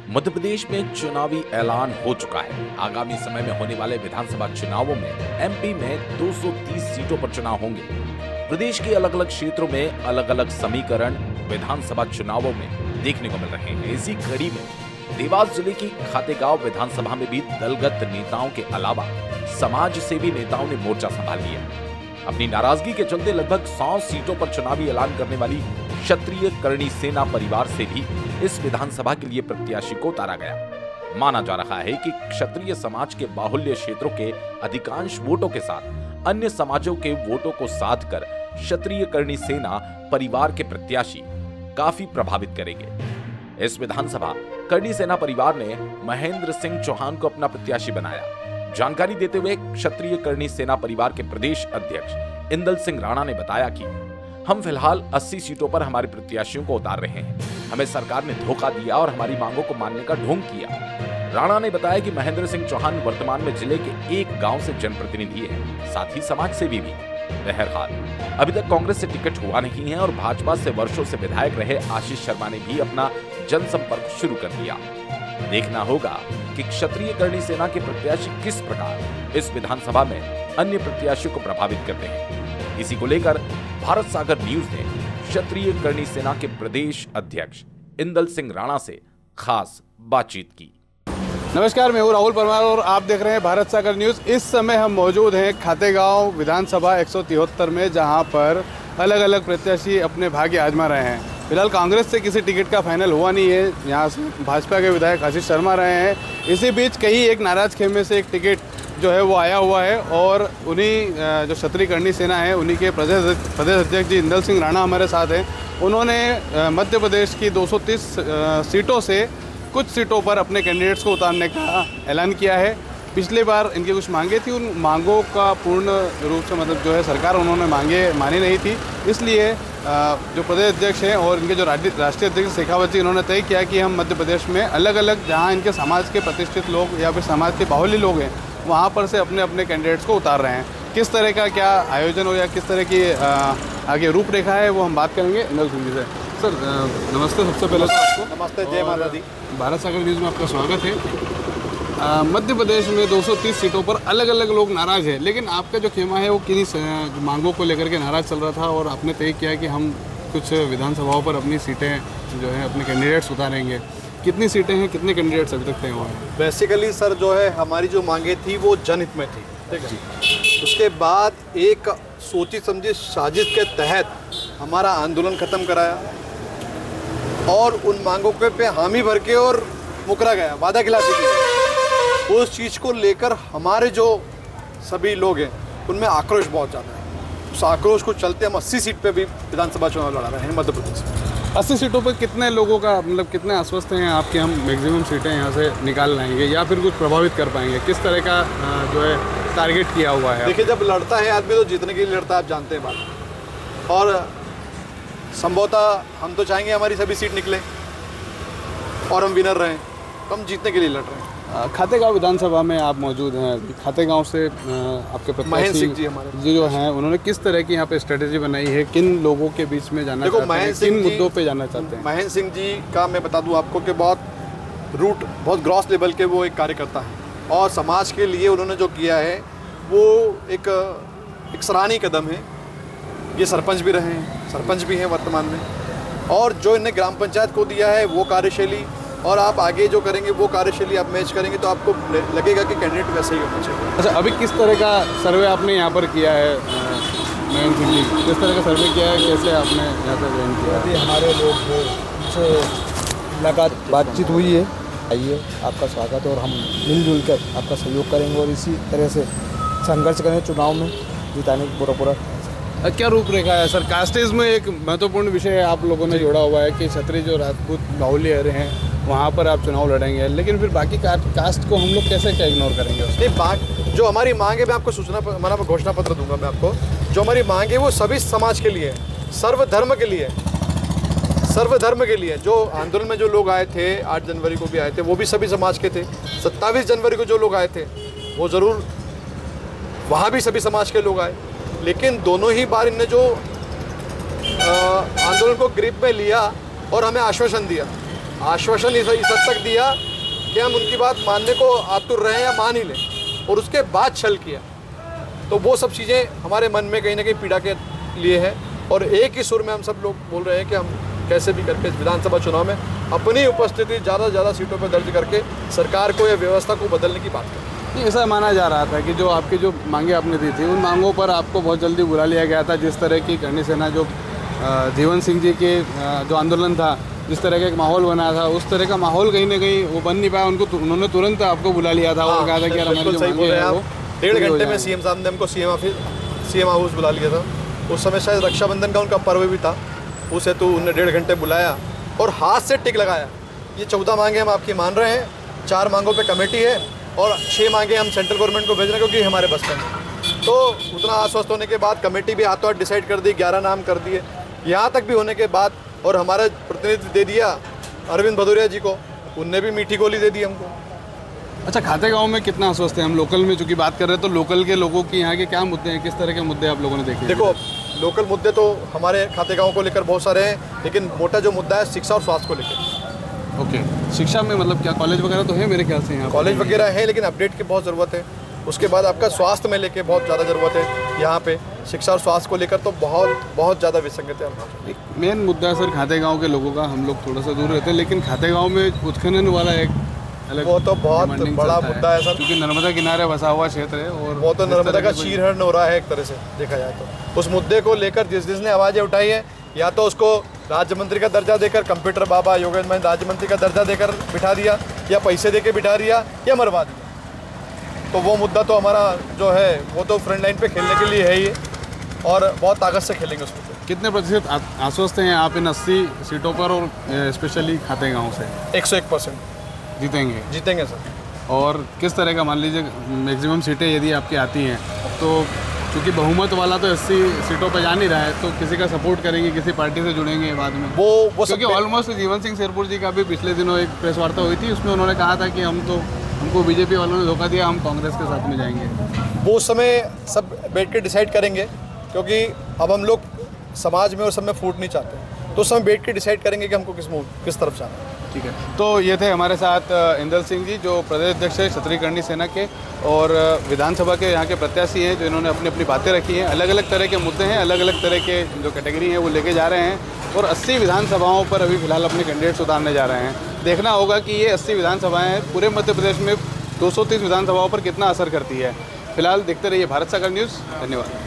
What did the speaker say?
मध्य प्रदेश में चुनावी ऐलान हो चुका है। आगामी समय में होने वाले विधानसभा चुनावों में एमपी में 230 सीटों पर चुनाव होंगे। प्रदेश के अलग अलग क्षेत्रों में अलग अलग समीकरण विधानसभा चुनावों में देखने को मिल रहे हैं। इसी कड़ी में देवास जिले की खातेगांव विधानसभा में भी दलगत नेताओं के अलावा समाज सेवी नेताओं ने मोर्चा संभाल लिया। अपनी नाराजगी के चलते लगभग 100 सीटों पर चुनावी ऐलान करने वाली क्षत्रिय करणी सेना परिवार से भी इस विधानसभा के लिए प्रत्याशी को उतारा गया। माना जा रहा है कि क्षत्रिय समाज के बाहुल्य क्षेत्रों के अधिकांश वोटों के साथ अन्य समाजों के वोटों को साध कर क्षत्रिय करणी सेना परिवार के प्रत्याशी काफी प्रभावित करेंगे। इस विधानसभा करणी सेना परिवार ने महेंद्र सिंह चौहान को अपना प्रत्याशी बनाया। जानकारी देते हुए क्षत्रिय करणी सेना परिवार के प्रदेश अध्यक्ष इंदल सिंह राणा ने बताया कि हम फिलहाल 80 सीटों पर हमारे प्रत्याशियों को उतार रहे हैं। हमें सरकार ने धोखा दिया और हमारी मांगों को मानने का ढोंग किया। राणा ने बताया कि महेंद्र सिंह चौहान वर्तमान में जिले के एक गांव से जनप्रतिनिधि हैं, साथ ही समाज सेवी भी। बहरहाल अभी तक कांग्रेस से टिकट हुआ नहीं है और भाजपा से वर्षों से विधायक रहे आशीष शर्मा ने भी अपना जनसंपर्क शुरू कर दिया। देखना होगा कि क्षत्रिय करणी सेना के प्रत्याशी किस प्रकार इस विधानसभा में अन्य प्रत्याशियों को प्रभावित करते हैं। इसी को लेकर भारत सागर न्यूज ने क्षत्रिय करणी सेना के प्रदेश अध्यक्ष इंदल सिंह राणा से खास बातचीत की। नमस्कार, मैं हूं राहुल परमार और आप देख रहे हैं भारत सागर न्यूज। इस समय हम मौजूद हैं खातेगांव विधानसभा 173 में, जहां पर अलग अलग प्रत्याशी अपने भाग्य आजमा रहे हैं। फिलहाल कांग्रेस से किसी टिकट का फाइनल हुआ नहीं है। यहाँ से भाजपा के विधायक आशीष शर्मा रहे हैं। इसी बीच कहीं एक नाराज खेमे से एक टिकट जो है वो आया हुआ है और उन्हीं जो क्षत्रिय करणी सेना है उन्हीं के प्रदेश अध्यक्ष जी इंदल सिंह राणा हमारे साथ हैं। उन्होंने मध्य प्रदेश की 230 सीटों से कुछ सीटों पर अपने कैंडिडेट्स को उतारने का ऐलान किया है। पिछली बार इनकी कुछ मांगे थी, उन मांगों का पूर्ण रूप से मतलब जो है सरकार उन्होंने मानी नहीं थी। इसलिए जो प्रदेश अध्यक्ष हैं और इनके जो राष्ट्रीय अध्यक्ष शेखावत जी, इन्होंने तय किया कि हम मध्य प्रदेश में अलग अलग जहां इनके समाज के प्रतिष्ठित लोग या फिर समाज के बाहुल्य लोग हैं वहाँ पर से अपने अपने कैंडिडेट्स को उतार रहे हैं। किस तरह का क्या आयोजन हो या किस तरह की आगे रूपरेखा है वो हम बात करेंगे इंदल सिंह जी से। सर नमस्ते, सबसे पहले तो आपको नमस्ते, जय माता दी। भारत सागर न्यूज़ में आपका स्वागत है। मध्य प्रदेश में 230 सीटों पर अलग अलग लोग नाराज हैं, लेकिन आपका जो खेमा है वो किन्हीं मांगों को लेकर के नाराज चल रहा था और आपने तय किया कि हम कुछ विधानसभाओं पर अपनी सीटें जो है अपने कैंडिडेट्स उतारेंगे। कितनी सीटें हैं, कितने कैंडिडेट्स अभी तक तय हुए हैं? बेसिकली सर जो है हमारी जो मांगे थी वो जनहित में थी, ठीक है। उसके बाद एक सोची समझी साजिश के तहत हमारा आंदोलन ख़त्म कराया और उन मांगों के पे हामी भर के और मुकरा गया, वादा खिलाफी की। उस चीज़ को लेकर हमारे जो सभी लोग हैं उनमें आक्रोश बहुत ज़्यादा है। उस आक्रोश को चलते हम 80 सीट पे भी विधानसभा चुनाव लड़ा रहे हैं मध्य प्रदेश में। 80 सीटों पर कितने लोगों का मतलब कितने आश्वस्त हैं आप कि हम मैक्सिमम सीटें यहाँ से निकाल लाएंगे या फिर कुछ प्रभावित कर पाएंगे? किस तरह का जो है टारगेट किया हुआ है? देखिए, जब लड़ता है आदमी तो जीतने के लिए लड़ता है, आप जानते हैं बात। और संभवतः हम तो चाहेंगे हमारी सभी सीट निकले और हम विनर रहें, तो हम जीतने के लिए लड़ रहे हैं। खातेगांव विधानसभा में आप मौजूद हैं। खातेगांव से आपके प्रत्याशी महेंद्र सिंह जी हमारे जी जो हैं, उन्होंने किस तरह की यहाँ पे स्ट्रेटेजी बनाई है? किन लोगों के बीच में जाना चाहते हैं, किन मुद्दों पे जाना चाहते हैं? महेंद्र सिंह जी का मैं बता दूं आपको कि बहुत ग्रॉस लेवल के वो एक कार्यकर्ता हैं और समाज के लिए उन्होंने जो किया है वो एक सराहनीय कदम है। ये सरपंच भी रहे हैं, सरपंच भी हैं वर्तमान में, और जो इन्हें ग्राम पंचायत को दिया है वो कार्यशैली और आप आगे जो करेंगे वो कार्यशैली आप मैच करेंगे तो आपको लगेगा कि कैंडिडेट वैसे ही होना चाहिए। अच्छा, अभी किस तरह का सर्वे आपने यहाँ पर किया है महेंद्र सिंह जी? किस तरह का सर्वे किया है, कैसे आपने यहाँ पर ज्वाइन किया? अभी हमारे लोग उनसे मुलाकात बातचीत हुई है। आइए, आपका स्वागत है और हम मिलजुल कर आपका सहयोग करेंगे और इसी तरह से संघर्ष करें चुनाव में जिताने की पूरा। क्या रूपरेखा है सर? कास्टेज में एक महत्वपूर्ण विषय आप लोगों ने जोड़ा हुआ है कि क्षत्रिय जो राजपूत बाहुल्य हैं वहाँ पर आप चुनाव लड़ेंगे, लेकिन फिर बाकी कास्ट को हम लोग कैसे क्या इग्नोर करेंगे? नहीं, जो हमारी मांग है मैं आपको सूचना घोषणा पत्र दूंगा मैं आपको। जो हमारी मांग है वो सभी समाज के लिए, सर्वधर्म के लिए, सर्वधर्म के लिए। जो आंदोलन में जो लोग आए थे 8 जनवरी को भी आए थे वो भी सभी समाज के थे। 27 जनवरी को जो लोग आए थे वो ज़रूर वहाँ भी सभी समाज के लोग आए, लेकिन दोनों ही बार इनने जो आंदोलन को ग्रिप में लिया और हमें आश्वासन दिया आश्वासन इस हद तक दिया कि हम उनकी बात मानने को आतुर रहे या मान ही लें, और उसके बाद छल किया। तो वो सब चीज़ें हमारे मन में कहीं ना कहीं पीड़ा के लिए है, और एक ही सुर में हम सब लोग बोल रहे हैं कि हम कैसे भी करके विधानसभा चुनाव में अपनी उपस्थिति ज़्यादा से ज़्यादा सीटों पर दर्ज करके सरकार को या व्यवस्था को बदलने की बात करें। नहीं, ऐसा माना जा रहा था कि जो आपकी जो मांगे आपने दी थी, उन मांगों पर आपको बहुत जल्दी बुला लिया गया था। जिस तरह की करणी सेना जो जीवन सिंह जी के जो आंदोलन था, जिस तरह का एक माहौल बना था, उस तरह का माहौल कहीं ना कहीं वो बन नहीं पाया। उन्होंने तुरंत आपको बुला लिया था और कहा था कि यार हमारी जो मांगे हैं वो 1.5 घंटे में सीएम साहब ने हमको सीएम हाउस बुला लिया था। उस समय शायद रक्षाबंधन का उनका पर्व भी था, उस हेतु उन्हें 1.5 घंटे बुलाया और हाथ से टिक लगाया। ये 14 मांगे हम आपकी मान रहे हैं, 4 मांगों पे कमेटी है और 6 मांगे हम सेंट्रल गवर्नमेंट को भेज रहे हैं क्योंकि हमारे बस में। तो उतना आश्वस्त होने के बाद कमेटी भी हाथों हाथ डिसाइड कर दी, 11 नाम कर दिए। यहाँ तक भी होने के बाद और हमारा प्रतिनिधि दे दिया अरविंद भदौरिया जी को, उनने भी मीठी गोली दे दी हमको। अच्छा, खातेगांव में कितना आश्वस्त है? हम लोकल में चूँकि बात कर रहे हैं, तो लोकल के लोगों की यहाँ के क्या मुद्दे हैं, किस तरह के मुद्दे आप लोगों ने देखे? देखो, लोकल मुद्दे तो हमारे खातेगांव को लेकर बहुत सारे हैं, लेकिन मोटा जो मुद्दा है शिक्षा और स्वास्थ्य को लेकर। ओके, शिक्षा में मतलब क्या कॉलेज वगैरह तो है मेरे ख्याल से यहाँ? कॉलेज वगैरह है, लेकिन अपडेट की बहुत ज़रूरत है। उसके बाद आपका स्वास्थ्य में लेके बहुत ज़्यादा ज़रूरत है। यहाँ पे शिक्षा और स्वास्थ्य को लेकर तो बहुत ज़्यादा विसंगत है। मेन मुद्दा सर खातेगांव के लोगों का, हम लोग थोड़ा सा दूर रहते हैं, लेकिन खातेगांव में उत्खनन वाला एक अलग वो तो बहुत बड़ा मुद्दा है सर, क्योंकि नर्मदा किनारे बसा हुआ क्षेत्र है और वो तो नर्मदा का चीरहरण हो रहा है एक तरह से देखा जाए तो। उस मुद्दे को लेकर जिसने आवाज़ें उठाई है, या तो उसको राज्य मंत्री का दर्जा देकर कंप्यूटर बाबा योगेंद्र महंत राज्य मंत्री का दर्जा देकर बिठा दिया, या पैसे देके बिठा दिया, या मरवा दिया। तो वो मुद्दा तो हमारा जो है वो तो फ्रंट लाइन पे खेलने के लिए है ही, और बहुत ताकत से खेलेंगे उसमें। कितने प्रतिशत आश्वस्त हैं आप इन 80 सीटों पर, और स्पेशली खातेगांव से? 101% जीतेंगे सर। और किस तरह का, मान लीजिए मैक्सिमम सीटें यदि आपकी आती हैं, तो क्योंकि बहुमत वाला तो 80 सीटों पर जा नहीं रहा है, तो किसी का सपोर्ट करेंगे, किसी पार्टी से जुड़ेंगे बाद में? वो क्योंकि ऑलमोस्ट जीवन सिंह शेरपुर जी का भी पिछले दिनों एक प्रेस वार्ता हुई थी, उसमें उन्होंने कहा था कि हमको बीजेपी वालों ने धोखा दिया, हम कांग्रेस के साथ में जाएंगे। वो समय सब बैठ के डिसाइड करेंगे, क्योंकि अब हम लोग समाज में और सब में फूट नहीं चाहते, तो सब बैठ के डिसाइड करेंगे कि हमको किस तरफ जाना है। ठीक है, तो ये थे हमारे साथ इंदल सिंह जी, जो प्रदेश अध्यक्ष है क्षत्रिय करणी सेना के, और विधानसभा के यहाँ के प्रत्याशी हैं, जो इन्होंने अपनी अपनी बातें रखी हैं। अलग अलग तरह के मुद्दे हैं, अलग अलग तरह के जो कैटेगरी हैं वो लेके जा रहे हैं, और 80 विधानसभाओं पर अभी फिलहाल अपने कैंडिडेट्स उतारने जा रहे हैं। देखना होगा कि ये 80 विधानसभाएँ पूरे मध्य प्रदेश में 230 विधानसभाओं पर कितना असर करती है। फिलहाल देखते रहिए भारत सागर न्यूज़। धन्यवाद।